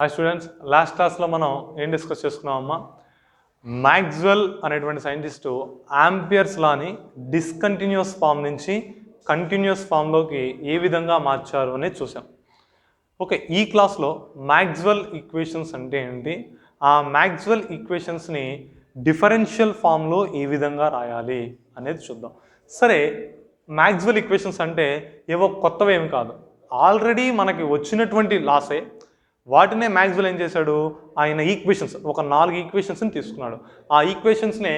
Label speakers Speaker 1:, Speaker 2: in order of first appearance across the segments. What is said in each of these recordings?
Speaker 1: Hi students, last క్లాస్లో మనం ఏం డిస్కస్ చేసుకున్నామమ్మా? మ్యాక్స్వెల్ అనేటువంటి సైంటిస్టు ఆంపియర్స్ లాని డిస్కంటిన్యూస్ ఫామ్ నుంచి కంటిన్యూస్ ఫామ్లోకి ఏ విధంగా మార్చారు అనేది చూసాం. ఓకే, ఈ క్లాస్లో మ్యాక్స్వెల్ ఈక్వేషన్స్ అంటే ఏంటి, ఆ మ్యాక్స్వెల్ ఈక్వేషన్స్ని డిఫరెన్షియల్ ఫామ్లో ఏ విధంగా రాయాలి అనేది చూద్దాం. సరే, మ్యాక్స్వెల్ ఈక్వేషన్స్ అంటే ఏవో కొత్తవి ఏమి కాదు, ఆల్రెడీ మనకి వచ్చినటువంటి లాసే. వాటినే మ్యాక్స్వెల్ ఏం చేశాడు, ఆయన ఈక్వేషన్స్ ఒక 4 ఈక్వేషన్స్ని తీసుకున్నాడు. ఆ ఈక్వేషన్స్నే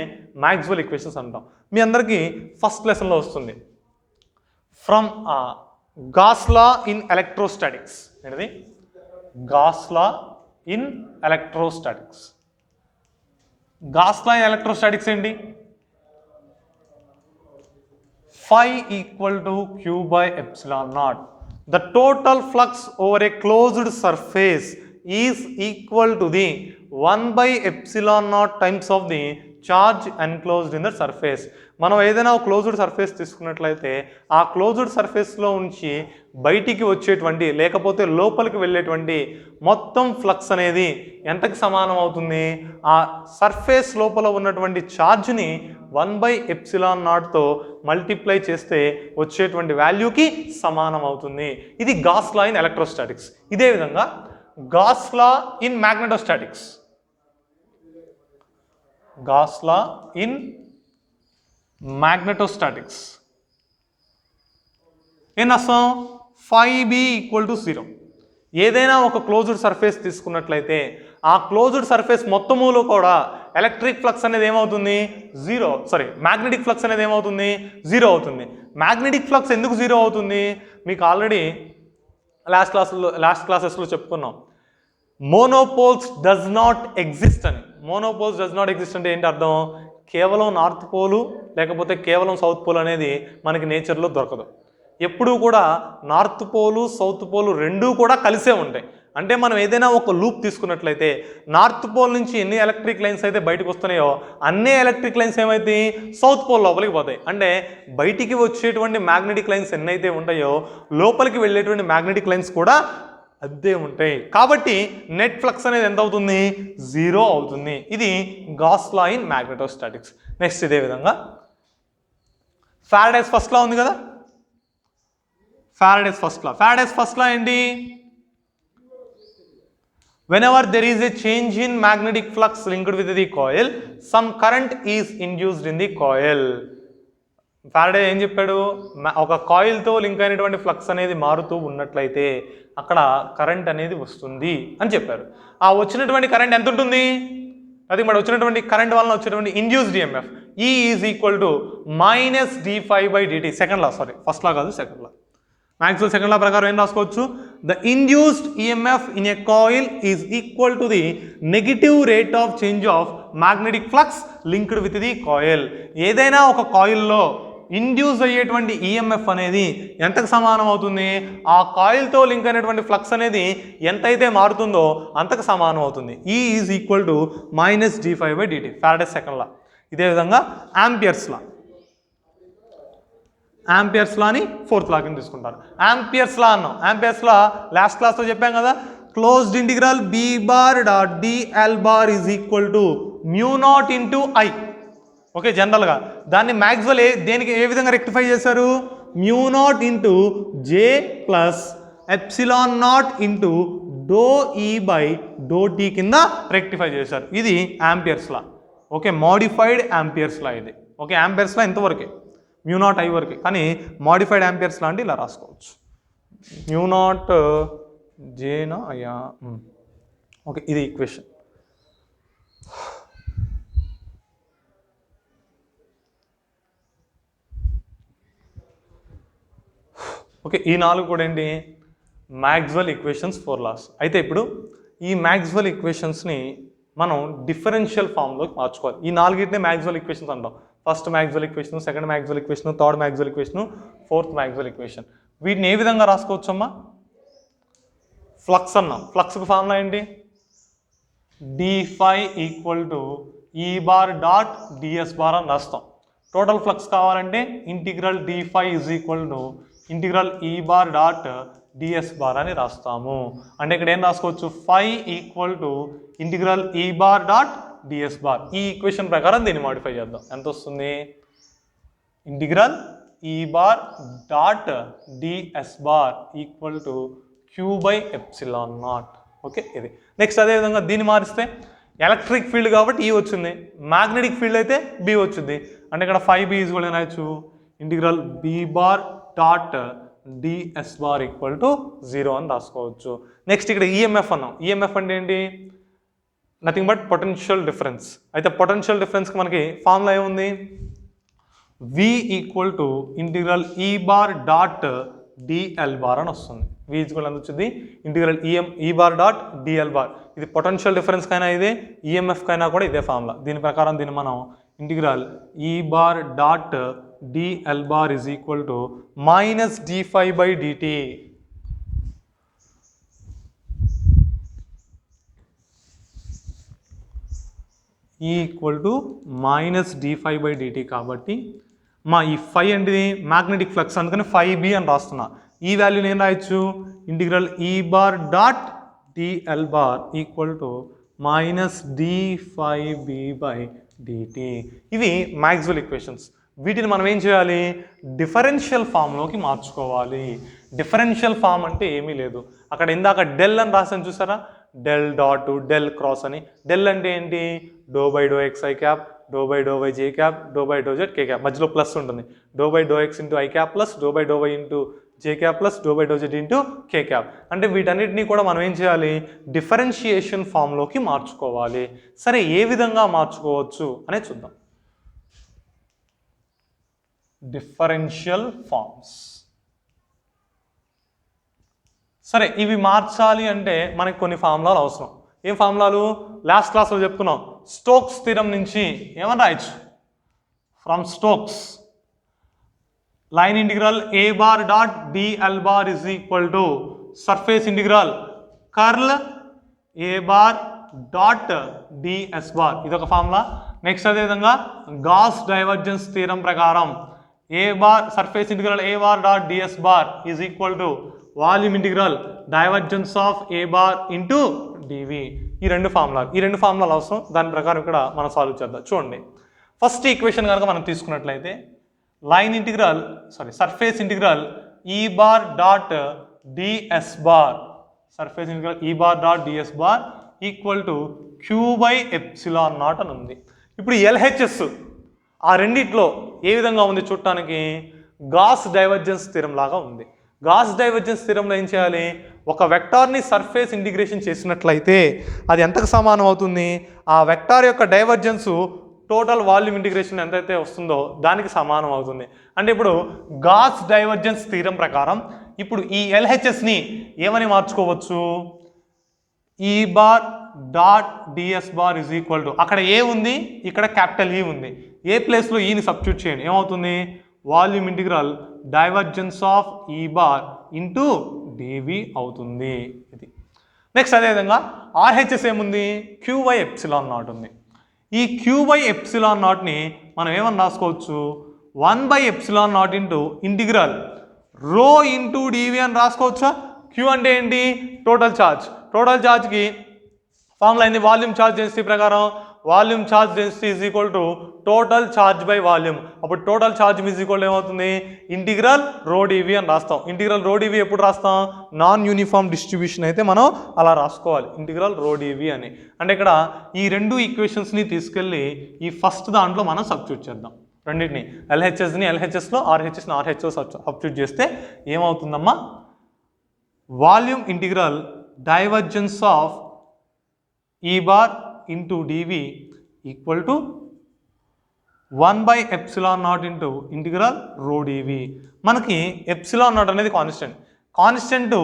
Speaker 1: మ్యాక్స్వెల్ ఈక్వేషన్స్ అంటాం. మీ అందరికీ ఫస్ట్ లెసన్లో వస్తుంది, from Gauss law in electrostatics. ఏంటిది? Gauss law in electrostatics. Gauss law in electrostatics ఏంటి? phi equal to q by epsilon naught. The total flux over a closed surface is equal to the 1 by epsilon naught times of the charge enclosed in the surface. మనం ఏదైనా closed surface తీసుకున్నట్లయితే ఆ closed సర్ఫేస్లో నుంచి బయటికి వచ్చేటువంటి లేకపోతే లోపలికి వెళ్ళేటువంటి మొత్తం ఫ్లక్స్ అనేది ఎంతకి సమానం అవుతుంది? ఆ సర్ఫేస్ లోపల ఉన్నటువంటి ఛార్జ్ని 1 by epsilon నాట్తో మల్టిప్లై చేస్తే వచ్చేటువంటి వాల్యూకి సమానం అవుతుంది. ఇది గాస్ లా ఇన్ ఎలక్ట్రోస్టాటిక్స్. ఇదే విధంగా Gauss law in magnetostatics. Gauss law in magnetostatics ఏం రాస్తాం? phi b equal to 0. ఏదైనా ఒక క్లోజ్డ్ సర్ఫేస్ తీసుకున్నట్లయితే ఆ క్లోజ్డ్ సర్ఫేస్ మొత్తములో కూడా ఎలక్ట్రిక్ ఫ్లక్స్ అనేది ఏమవుతుంది? మ్యాగ్నెటిక్ ఫ్లక్స్ అనేది ఏమవుతుంది? 0 అవుతుంది. మ్యాగ్నెటిక్ ఫ్లక్స్ ఎందుకు 0 అవుతుంది? మీకు ఆల్రెడీ లాస్ట్ క్లాసెస్లో చెప్పుకున్నాం. మోనోపోల్స్ డస్ నాట్ ఎగ్జిస్ట్ అని. మోనోపోల్స్ డస్ నాట్ ఎగ్జిస్ట్ అంటే ఏంటి అర్థం? కేవలం నార్త్ పోలు లేకపోతే కేవలం సౌత్ పోల్ అనేది మనకి నేచర్లో దొరకదు. ఎప్పుడూ కూడా నార్త్ పోలు సౌత్ పోలు రెండూ కూడా కలిసే ఉంటాయి. అంటే మనం ఏదైనా ఒక లూప్ తీసుకున్నట్లయితే నార్త్ పోల్ నుంచి ఎన్ని ఎలక్ట్రిక్ లైన్స్ అయితే బయటకు వస్తున్నాయో అన్ని ఎలక్ట్రిక్ లైన్స్ ఏమైతాయి? సౌత్ పోల్ లోపలికి పోతాయి. అంటే బయటికి వచ్చేటువంటి మ్యాగ్నెటిక్ లైన్స్ ఎన్నైతే ఉంటాయో లోపలికి వెళ్ళేటువంటి మ్యాగ్నెటిక్ లైన్స్ కూడా అదే ఉంటాయి. కాబట్టి నెట్ ఫ్లక్స్ అనేది ఎంత అవుతుంది? 0 అవుతుంది. ఇది గాస్ లా ఇన్ మ్యాగ్నెటోస్టాటిక్స్. నెక్స్ట్ ఇదే విధంగా ఫారడేస్ ఫస్ట్ లా ఉంది కదా, ఫారడేస్ ఫస్ట్ లా ఏంటి? whenever there is a change in magnetic flux linked with the coil, some current is induced in the coil. Faraday ఏం చెప్పాడు? ఒక కాయిల్తో లింక్ అయినటువంటి ఫ్లక్స్ అనేది మారుతూ ఉన్నట్లయితే అక్కడ కరెంట్ అనేది వస్తుంది అని చెప్పారు. ఆ వచ్చినటువంటి కరెంట్ ఎంత ఉంటుంది? అది మరి వచ్చినటువంటి కరెంట్ వలన వచ్చేటువంటి induced EMF E is equal to minus d∅dt. First law కాదు, second law. Maxwell second law ప్రకారం ఏం రాసుకోవచ్చు? The induced EMF in a coil is equal to the negative rate of change of magnetic flux linked with the coil. ఏదైనా ఒక కాయిల్లో induce అయ్యేటువంటి EMF అనేది ఎంతకు సమానం అవుతుంది? ఆ కాయిల్తో లింక్ అయినటువంటి ఫ్లక్స్ అనేది ఎంతైతే మారుతుందో అంతకు సమానం అవుతుంది. E is equal to minus d∅dt. Faraday's second లా. ఇదే విధంగా ఆంపియర్స్ లాని ఫోర్త్ లా కింద తీసుకుంటారు. ఆంపియర్స్ లా అన్నాం. ఆంపియర్స్ లా లాస్ట్ క్లాస్లో చెప్పాం కదా, closed integral b bar dot dl bar is equal to μ0 into I. Okay, జనరల్గా దాన్ని మ్యాక్స్వెల్ దేనికి ఏ విధంగా రెక్టిఫై చేశారు? μ0 into j plus epsilon naught into doe ఈ బై డో టీ కింద రెక్టిఫై చేశారు. ఇది Ampere's law. Okay, modified Ampere's law ఇది. ఓకే, ఆంపియర్స్ లా ఇంతవరకే, μ0 I వరకే. కానీ మోడిఫైడ్ ఆంపియర్స్ లా అంటే ఇలా రాసుకోవచ్చు, μ0 జేనా అయ్యా. ఓకే, ఇది ఈక్వేషన్. ఓకే, ఈ 4 కూడా ఏంటి? Maxwell equations 4 laws. అయితే ఇప్పుడు ఈ మ్యాక్స్వెల్ ఈక్వేషన్స్ని మనం డిఫరెన్షియల్ ఫామ్లోకి మార్చుకోవాలి. ఈ 4నే మ్యాక్స్వెల్ ఈక్వేషన్స్ అంటాం. First Maxwell equation, second Maxwell equation, third Maxwell equation, fourth Maxwell equation. వీటిని ఏ విధంగా రాసుకోవచ్చమ్మా? ఫ్లక్స్ అన్నాం. ఫ్లక్స్కి ఫార్ములా ఏంటి? d∅ equal to E bar dot ds bar అని రాస్తాం. టోటల్ ఫ్లక్స్ కావాలంటే integral d∅ is equal to integral E bar dot DS bar అని రాస్తాము. అంటే ఇక్కడ ఏం రాసుకోవచ్చు, ఫై ఈక్వల్ టు ఇంటిగ్రల్ ఈ బార్ డాట్ డిఎస్ బార్. ఈ ఈక్వేషన్ ప్రకారం దీన్ని మాడిఫై చేద్దాం. ఎంత వస్తుంది, ఇంటిగ్రల్ ఈ bar dot DS bar equal to queue by epsilon naught. Okay, ఇది నెక్స్ట్. అదేవిధంగా దీన్ని మారిస్తే ఎలక్ట్రిక్ ఫీల్డ్ కాబట్టి ఈ వచ్చింది, మ్యాగ్నెటిక్ ఫీల్డ్ అయితే బి వచ్చింది. అంటే ఇక్కడ 5b ఈజ్ కూడా రాయొచ్చు, integral B bar dot DS bar equal to 0 అని రాసుకోవచ్చు. నెక్స్ట్ ఇక్కడ ఈఎంఎఫ్ అన్నాం. ఈఎంఎఫ్ అంటే ఏంటి, నథింగ్ బట్ పొటెన్షియల్ డిఫరెన్స్. అయితే పొటెన్షియల్ డిఫరెన్స్కి మనకి ఫార్ములా ఏముంది, V ఈక్వల్ టు ఇంటిగ్రల్ ఈ బార్ డాట్ డిఎల్ బార్ అని వస్తుంది. V ఈక్వల్ ఎంత వచ్చింది, ఇంటిగ్రల్ ఈ బార్ డాట్ డిఎల్ బార్. ఇది పొటెన్షియల్ డిఫరెన్స్ కైనా ఇదే, ఈఎంఎఫ్ కైనా కూడా ఇదే ఫార్ములా. దీని ప్రకారం దీన్ని మనం ఇంటిగ్రల్ ఈ bar dot DL bar is equal to minus d5 by dt. Equal to minus d5 by dt కాబట్టి ఈ ఫై అంటే మ్యాగ్నెటిక్ ఫ్లక్స్, అందుకని 5b అని రాస్తున్నా. ఈ వాల్యూని ఏం రాయొచ్చు, ఇంటిగ్రల్ ఈ bar dot DL bar equal to minus d5b by dt. ఇవి మ్యాక్స్వెల్ ఈక్వేషన్స్. వీటిని మనం ఏం చేయాలి, డిఫరెన్షియల్ ఫామ్లోకి మార్చుకోవాలి. డిఫరెన్షియల్ ఫామ్ అంటే ఏమీ లేదు, అక్కడ ఇందాక డెల్ అని రాసాను చూసారా, డెల్ డాట్ డెల్ క్రాస్ అని. డెల్ అంటే ఏంటి, doe by doe X I cap, doe by doe Y J cap, doe by doe Z K cap, మధ్యలో ప్లస్ ఉంటుంది. Doe by doe X into I cap plus doe by doe Y into J cap plus doe by doe Z into K cap. అంటే వీటన్నిటిని కూడా మనం ఏం చేయాలి, differentiation ఫామ్లోకి మార్చుకోవాలి. సరే, ఏ విధంగా మార్చుకోవచ్చు అనే చూద్దాం. Differential forms. సరే, ఇవి మార్చాలి అంటే మనకి కొన్ని ఫార్ములాలు అవసరం. ఏం ఫార్ములాలు, లాస్ట్ క్లాస్లో చెప్పుకున్నాం. స్టోక్స్ థీరం నుంచి ఏమని రాయొచ్చు, from Stokes line integral a bar dot DL bar is equal to surface integral curl A bar dot DS bar. ఇదొక ఫార్ములా. నెక్స్ట్ అదేవిధంగా గాస్ డైవర్జెన్స్ థీరం ప్రకారం a bar surface integral a bar dot DS bar is equal to volume integral divergence of a bar into DV. ఈ రెండు ఫార్ములాలు అవసరం. దాని ప్రకారం ఇక్కడ మనం సాల్వ్ చేద్దాం. చూడండి, ఫస్ట్ ఈక్వేషన్ కనుక మనం తీసుకున్నట్లయితే లైన్ ఇంటిగ్రల్ సర్ఫేస్ ఇంటిగ్రల్ ఈ bar dot DS bar, surface integral ఈ bar dot DS bar equal to queue by epsilon naught అని ఉంది. ఇప్పుడు ఎల్హెచ్ఎస్ ఆ రెండిట్లో ఏ విధంగా ఉంది చూడటానికి, గాస్ డైవర్జెన్స్ థీరం లాగా ఉంది. గాస్ డైవర్జెన్స్ థీరంలో ఏం చేయాలి, ఒక వెక్టార్ని సర్ఫేస్ ఇంటిగ్రేషన్ చేసినట్లయితే అది ఎంతకు సమానం అవుతుంది, ఆ వెక్టార్ యొక్క డైవర్జెన్స్ టోటల్ వాల్యూమ్ ఇంటిగ్రేషన్ ఎంతైతే వస్తుందో దానికి సమానం అవుతుంది. అంటే ఇప్పుడు గాస్ డైవర్జెన్స్ థీరం ప్రకారం ఇప్పుడు ఈ ఎల్హెచ్ఎస్ని ఏమని మార్చుకోవచ్చు, E bar dot DS bar is equal to, అక్కడ ఏ ఉంది, ఇక్కడ క్యాపిటల్ ఈ ఉంది, ఏ ప్లేస్లో ఈని సబ్స్టిట్యూట్ చేయండి, ఏమవుతుంది, volume integral divergence of E bar into DV అవుతుంది. ఇది నెక్స్ట్. అదేవిధంగా ఆర్హెచ్ఎస్ ఏముంది, క్యూ బై ఎప్సిలాన్ నాట్ ఉంది. ఈ క్యూ బై ఎప్సిలాన్ నాట్ని మనం ఏమని రాసుకోవచ్చు, 1 by epsilon naught into integral rho into DV అని రాసుకోవచ్చా. క్యూ అంటే ఏంటి, టోటల్ ఛార్జ్. టోటల్ ఛార్జ్కి ఫార్ములా అయింది వాల్యూమ్ ఛార్జ్ డెన్సిటీ ప్రకారం, volume charge density is equal to total charge by volume. అప్పుడు టోటల్ ఛార్జ్ ఈజ్ ఈక్వల్ ఏమవుతుంది, ఇంటిగ్రల్ రో డివి అని రాస్తాం. Integral rho డివి ఎప్పుడు రాస్తాం, నాన్ యూనిఫామ్ డిస్ట్రిబ్యూషన్ అయితే మనం అలా రాసుకోవాలి, ఇంటిగ్రల్ రో డివి అని. అంటే ఇక్కడ ఈ రెండు ఈక్వేషన్స్ని తీసుకెళ్ళి ఈ ఫస్ట్ దాంట్లో మనం సబ్స్టిట్యూట్ చేద్దాం. రెండింటిని ఎల్హెచ్ఎస్ని ఎల్హెచ్ఎస్లో, ఆర్హెచ్ఎస్ని ఆర్హెచ్ఎస్ సబ్స్టిట్యూట్ చేస్తే ఏమవుతుందమ్మా, volume integral divergence of E bar into DV equal to 1 by epsilon naught into integral rho dv. మనకి ఎప్సిలాన్ నాట్ అనేది కాన్స్టెంట్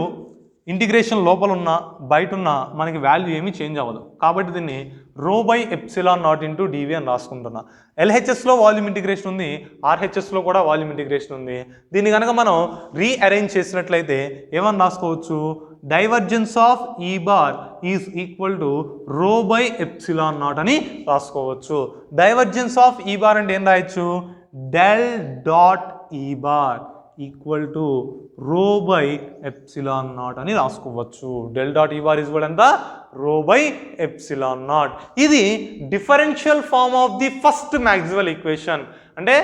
Speaker 1: ఇంటిగ్రేషన్ లోపల ఉన్న బయట ఉన్న మనకి వాల్యూ ఏమీ చేంజ్ అవ్వదు. కాబట్టి దీన్ని rho by epsilon naught into DV అని రాసుకుంటున్నా. ఎల్హెచ్ఎస్లో వాల్యూమ్ ఇంటిగ్రేషన్ ఉంది, ఆర్హెచ్ఎస్లో కూడా వాల్యూమ్ ఇంటిగ్రేషన్ ఉంది. దీన్ని కనుక మనం రీఅరేంజ్ చేసినట్లయితే ఏమని రాసుకోవచ్చు, divergence of E bar is equal to rho by epsilon naught అని రాసుకోవచ్చు. డైవర్జెన్స్ ఆఫ్ ఈ బార్ అంటే ఏం రాయొచ్చు, డెల్ డాట్ ఈ bar equal to rho by epsilon naught అని రాసుకోవచ్చు. డెల్ డాట్ ఈ బార్ ఈజ్ కూడా ఎంత, రో బై ఎప్సిలాన్ నాట్. ఇది differential form of the first Maxwell equation. అంటే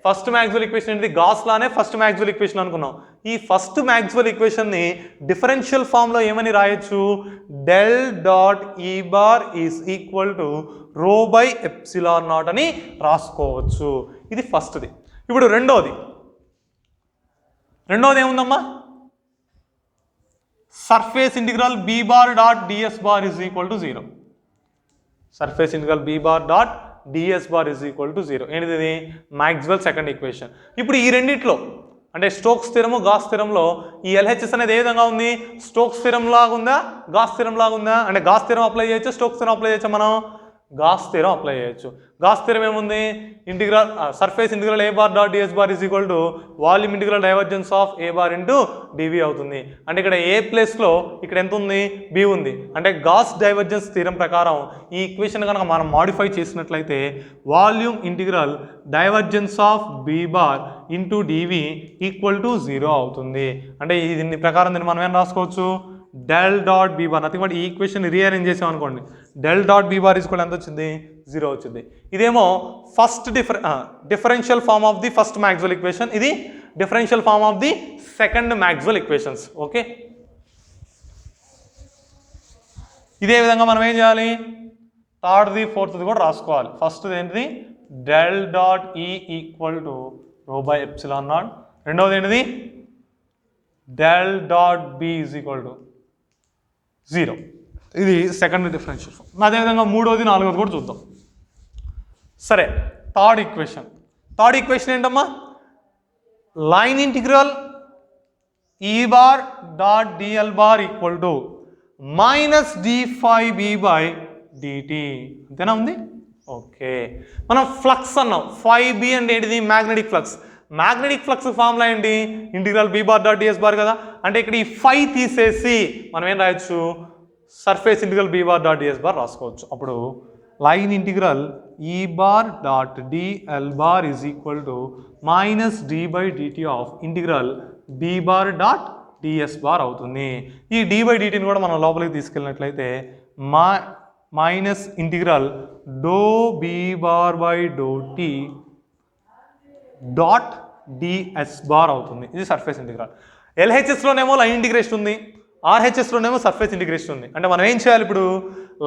Speaker 1: ఫస్ట్ మ్యాక్స్వెల్ ఈక్వేషన్ ఏంటిది, గాస్ లానే ఫస్ట్ మ్యాక్స్వెల్ ఈక్వేషన్ అనుకున్నాం. ఈ ఫస్ట్ మ్యాక్స్వెల్ ఈక్వేషన్ని డిఫరెన్షియల్ ఫామ్లో ఏమని రాయొచ్చు, డెల్ డాట్ ఈ bar is equal to rho by epsilon naught అని రాసుకోవచ్చు. ఇది ఫస్ట్ది. ఇప్పుడు రెండోది ఏముందమ్మా, surface integral be bar dot DS bar is equal to 0. Surface integral be bar dot DS bar is equal to 0. ఏంటిది, మ్యాక్స్వెల్ సెకండ్ ఈక్వేషన్. ఇప్పుడు ఈ రెండిట్లో అంటే స్టోక్స్ స్థిరము, గాస్ స్థిరంలో ఈ ఎల్హెచ్ఎస్ అనేది ఏ విధంగా ఉంది, స్టోక్స్ స్థిరం లాగా ఉందా, గాస్ స్థిరం లాగా ఉందా? అంటే గాస్ స్థిరం అప్లై చేయొచ్చు, స్టోక్స్ స్థిరం అప్లై చేయొచ్చు. మనం గాస్ స్థిరం అప్లై చేయొచ్చు. గాస్ స్థిరం ఏముంది, integral surface integral a bar dot DS bar is equal to volume integral divergence of a bar into DV అవుతుంది. అంటే ఇక్కడ ఏ ప్లేస్లో ఇక్కడ ఎంత ఉంది, బి ఉంది. అంటే గాస్ డైవర్జెన్స్ థీరం ప్రకారం ఈ ఈక్వేషన్ కనుక మనం మాడిఫై చేసినట్లయితే volume integral divergence of b bar into DV equal to 0 అవుతుంది. అంటే దీని ప్రకారం దీన్ని మనం ఏం రాసుకోవచ్చు, del dot b bar, nothing but ఈ ఈక్వేషన్ రీఅరేంజ్ చేసాం అనుకోండి, del dot b bar equal ఎంత వచ్చింది, 0 వచ్చింది. ఇదేమో first differential form of the first Maxwell equation, ఇది differential form of the second Maxwell equations. Okay, ఇదే విధంగా మనం ఏం చేయాలి, థర్డ్ది ఫోర్త్ది కూడా రాసుకోవాలి. ఫస్ట్ ఏంటిది, del dot E equal to rho by epsilon naught. రెండవది ఏంటిది, del dot B is equal to 0. ఇది సెకండ్ డిఫరెన్షియల్ ఫార్మ్. అదేవిధంగా మూడోది నాలుగోది కూడా చూద్దాం. సరే, థర్డ్ ఈక్వేషన్ ఏంటమ్మా, లైన్ ఇంటిగ్రల్ ఈ bar dot DL bar equal to minus d5b by dt. అంతేనా ఉంది? ఓకే, మనం ఫ్లక్స్ అన్నాం. 5b అంటే ఏంటిది, magnetic flux. Magnetic flux formula ఏంటి, integral be bar dot DS bar కదా. అంటే ఇక్కడ ఈ 5 తీసేసి మనం ఏం రాయొచ్చు, surface integral be bar dot DS bar రాసుకోవచ్చు. అప్పుడు లైన్ ఇంటిగ్రల్ ఈ bar dot DL bar is equal to minus d by dt of integral be bar dot DS bar అవుతుంది. ఈ డి బై డిటిని కూడా మనం లోపలికి తీసుకెళ్ళినట్లయితే minus integral do B bar by do T dot DS bar అవుతుంది. ఇది surface integral. ఎల్హెచ్ఎస్లోనేమో లైన్ ఇంటిగ్రేషన్ ఉంది, ఆర్హెచ్ఎస్లోనేమో సర్ఫేస్ ఇంటిగ్రేషన్ ఉంది. అంటే మనం ఏం చేయాలి, ఇప్పుడు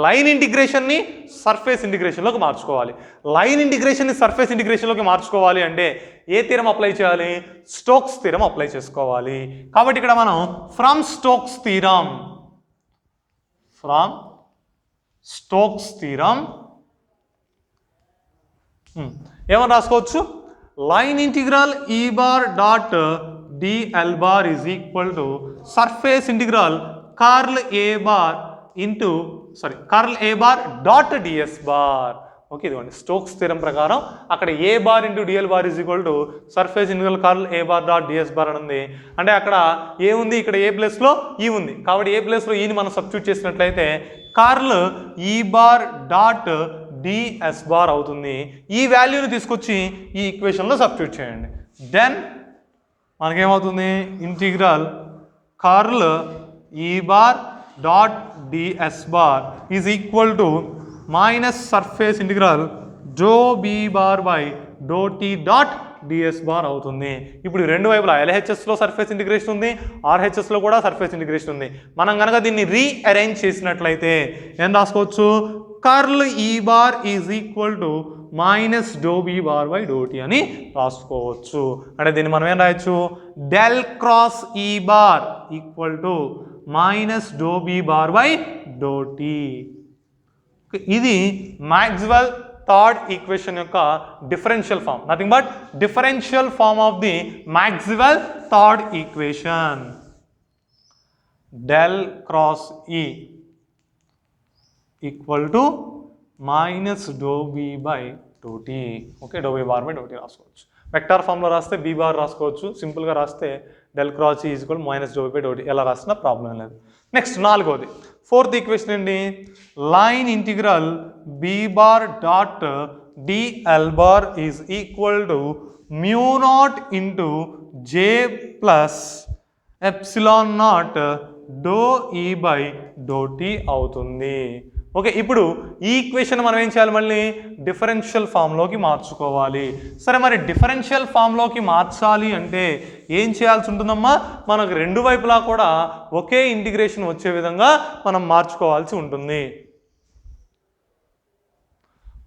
Speaker 1: లైన్ ఇంటిగ్రేషన్ని సర్ఫేస్ ఇంటిగ్రేషన్లోకి మార్చుకోవాలి. లైన్ ఇంటిగ్రేషన్ని సర్ఫేస్ ఇంటిగ్రేషన్లోకి మార్చుకోవాలి అంటే ఏ థీరం అప్లై చేయాలి, స్టోక్స్ థీరం అప్లై చేసుకోవాలి. కాబట్టి ఇక్కడ మనం ఫ్రమ్ స్టోక్స్ థీరం ఏమని రాసుకోవచ్చు, లైన్ ఇంటిగ్రల్ ఈ bar dot DL bar is equal to surface integral curl A bar dot DS bar. Okay, ఇదిగోండి స్టోక్స్ థీరం ప్రకారం అక్కడ A bar into dl bar is equal to surface integral curl A bar dot DS bar అని ఉంది. అంటే అక్కడ ఏ ఉంది, ఇక్కడ ఏ ప్లేస్లో ఈ ఉంది. కాబట్టి ఏ ప్లేస్లో ఈని మనం సబ్స్టిట్యూట్ చేసినట్లయితే curl E bar dot DS bar అవుతుంది. ఈ వాల్యూని తీసుకొచ్చి ఈ ఈక్వేషన్లో సబ్స్టిట్యూట్ చేయండి. దెన్ మనకేమవుతుంది, integral curl E bar dot DS bar is equal to minus surface integral do B bar by do T dot DS bar అవుతుంది. ఇప్పుడు రెండు వైపులా ఎల్హెచ్ఎస్లో సర్ఫేస్ ఇంటిగ్రేషన్ ఉంది, ఆర్హెచ్ఎస్లో కూడా సర్ఫేస్ ఇంటిగ్రేషన్ ఉంది. మనం కనుక దీన్ని రీఅరేంజ్ చేసినట్లయితే ఏం రాసుకోవచ్చు, curl E bar is equal to minus do B bar by do t అని రాసుకోవచ్చు. అంటే దీన్ని మనం ఏం రాయొచ్చు, del cross E bar equal to minus do B bar by do t. ఇది మ్యాక్స్వెల్ థర్డ్ ఈక్వేషన్ యొక్క differential form, nothing but differential form of the Maxwell third equation. Del cross E equal to minus do B by do t. Okay, do B bar by do t రాసుకోవచ్చు. Vector ఫామ్లో రాస్తే B bar రాసుకోవచ్చు, సింపుల్గా రాస్తే del cross E equal minus do B by do T ఎలా రాసినా problem లేదు. Next నాలుగోది, ఫోర్త్ ఈక్వేషన్ ఏంటి, line integral be bar dot DL bar is equal to mu naught into J plus epsilon naught do ఈ by do T అవుతుంది. Okay, ఇప్పుడు ఈ equation మనం ఏం చేయాలి, మళ్ళీ డిఫరెన్షియల్ ఫామ్లోకి మార్చుకోవాలి. సరే, మరి డిఫరెన్షియల్ ఫామ్లోకి మార్చాలి అంటే ఏం చేయాల్సి ఉంటుందమ్మా, మనకు రెండు వైపులా కూడా ఒకే ఇంటిగ్రేషన్ వచ్చే విధంగా మనం మార్చుకోవాల్సి ఉంటుంది.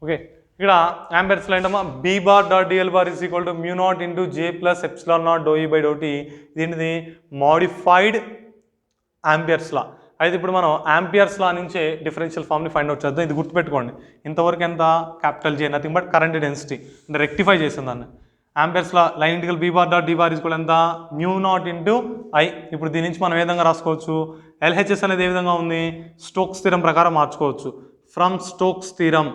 Speaker 1: ఓకే, ఇక్కడ యాంపీయర్స్లో ఏంటమ్మా, B bar dot DL bar is equal to mu naught into J plus epsilon naught do ఈ బై డో టీ. ఇదేంటిది, మోడిఫైడ్ యాంపియర్స్ లా. అయితే ఇప్పుడు మనం యాంపియర్స్ లా నుంచే డిఫరెన్షియల్ ఫామ్ని ఫైండ్ అవుట్ చేద్దాం. ఇది గుర్తుపెట్టుకోండి, ఇంతవరకు ఎంత, capital J, nothing but current density, అంటే రెక్టిఫై చేసింది దాన్ని. Ampere's law line integral be bar dot D bar is కూడా ఎంత, మ్యూ నాట్ ఇంటూ ఐ. ఇప్పుడు దీని నుంచి మనం ఏ విధంగా రాసుకోవచ్చు, ఎల్హెచ్ఎస్ అనేది ఏ విధంగా ఉంది, స్టోక్స్ థీరం ప్రకారం మార్చుకోవచ్చు. ఫ్రమ్ స్టోక్స్ థీరం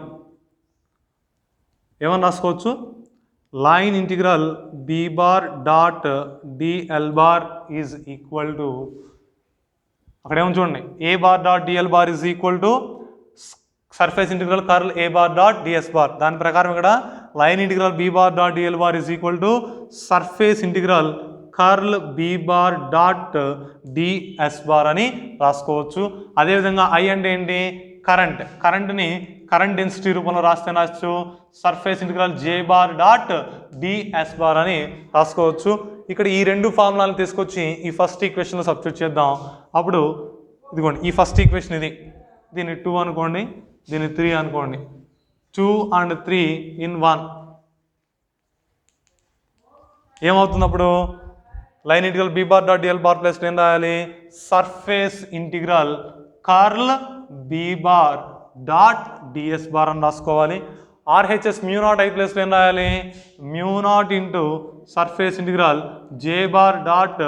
Speaker 1: ఏమని రాసుకోవచ్చు, line integral be bar dot DL bar is equal to, అక్కడ ఏమో చూడండి, A bar dot DL bar is equal to surface integral curl A bar dot DS bar. దాని ప్రకారం ఇక్కడ line integral be bar dot DL bar is equal to surface integral curl B bar dot DS bar అని రాసుకోవచ్చు. అదేవిధంగా I అంటే ఏంటి, current. కరెంట్ని current density రూపంలో రావచ్చు, surface integral J bar dot DS bar అని రాసుకోవచ్చు. ఇక్కడ ఈ రెండు ఫార్ములాలను తీసుకొచ్చి ఈ ఫస్ట్ ఈక్వేషన్లో సబ్స్టిట్యూట్ చేద్దాం. అప్పుడు ఇదిగోండి, ఈ ఫస్ట్ ఈక్వేషన్ ఇది, దీన్ని 2 అనుకోండి, దీన్ని 3 అనుకోండి. 2 and 3 in 1 ఏమవుతుంది, అప్పుడు line integral be bar dot DL bar plus ఏం రాయాలి, surface integral curl B bar dot DS bar అని రాసుకోవాలి. RHS mu naught I plus ఏం రాయాలి, mu naught into surface integral J bar dot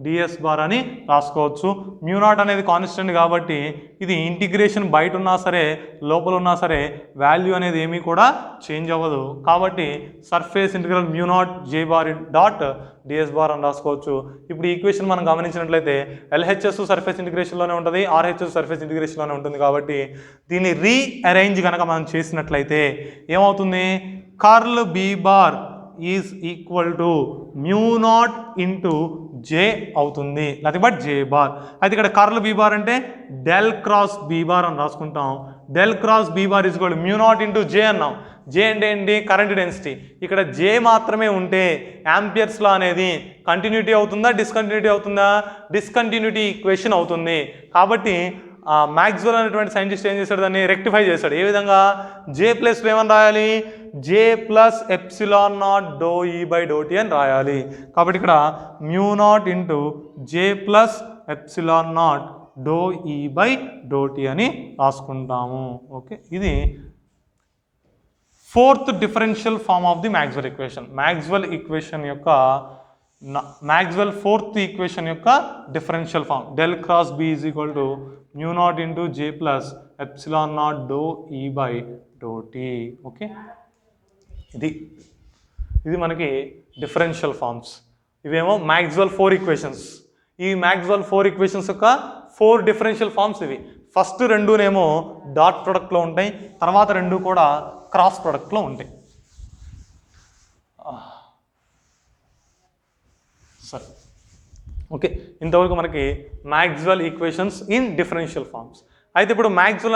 Speaker 1: DS bar అని రాసుకోవచ్చు. Mu naught అనేది constant కాబట్టి ఇది ఇంటిగ్రేషన్ బయట ఉన్నా సరే లోపల ఉన్నా సరే వాల్యూ అనేది ఏమీ కూడా చేంజ్ అవ్వదు. కాబట్టి సర్ఫేస్ ఇంటిగ్రల్ మ్యూ నాట్ జే బార్ డాట్ డిఎస్ బార్ అని రాసుకోవచ్చు. ఇప్పుడు ఈ ఈక్వేషన్ మనం గమనించినట్లయితే ఎల్హెచ్ఎస్ సర్ఫేస్ ఇంటిగ్రేషన్లోనే ఉంటుంది, ఆర్హెచ్ఎస్ సర్ఫేస్ ఇంటిగ్రేషన్లోనే ఉంటుంది. కాబట్టి దీన్ని రీఅరేంజ్ కనుక మనం చేసినట్లయితే ఏమవుతుంది, curl B bar is equal to mu naught into J అవుతుంది, నథింగ్ బట్ జే బార్. అయితే ఇక్కడ కర్ల్ బీ బార్ అంటే డెల్ క్రాస్ బీ బార్ అని రాసుకుంటాం. Del cross B bar is equal to mu naught into J అన్నాం. J అంటే ఏంటి, current density. ఇక్కడ జే మాత్రమే ఉంటే యాంపియర్స్లో అనేది కంటిన్యూటీ అవుతుందా డిస్కంటిన్యూటీ అవుతుందా, డిస్కంటిన్యూటీ ఈక్వేషన్ అవుతుంది. కాబట్టి మ్యాక్స్వెల్ అనేటువంటి సైంటిస్ట్ ఏం చేశాడు, దాన్ని రెక్టిఫై చేశాడు. ఏ విధంగా, జే ప్లస్లో ఏమని రాయాలి, J plus epsilon naught do ఈ బై డో టీ అని రాయాలి. కాబట్టి ఇక్కడ mu naught into J plus epsilon naught do ఈ బై డో టీ అని రాసుకుంటాము. ఓకే, ఇది fourth differential form of the Maxwell equation. Maxwell fourth equation యొక్క differential form del cross B is equal to mu naught into J plus epsilon naught do ఈ by do t. Okay, ఇది మనకి differential forms. ఇవేమో Maxwell 4 equations. ఈ Maxwell 4 equations యొక్క 4 differential forms ఇవి. First రెండునేమో dot ప్రొడక్ట్లో ఉంటాయి, తర్వాత రెండు కూడా క్రాస్ ప్రొడక్ట్లో ఉంటాయి. సరే, ఓకే, ఇంతవరకు మనకి Maxwell equations in differential forms. అయితే ఇప్పుడు మ్యాక్స్వెల్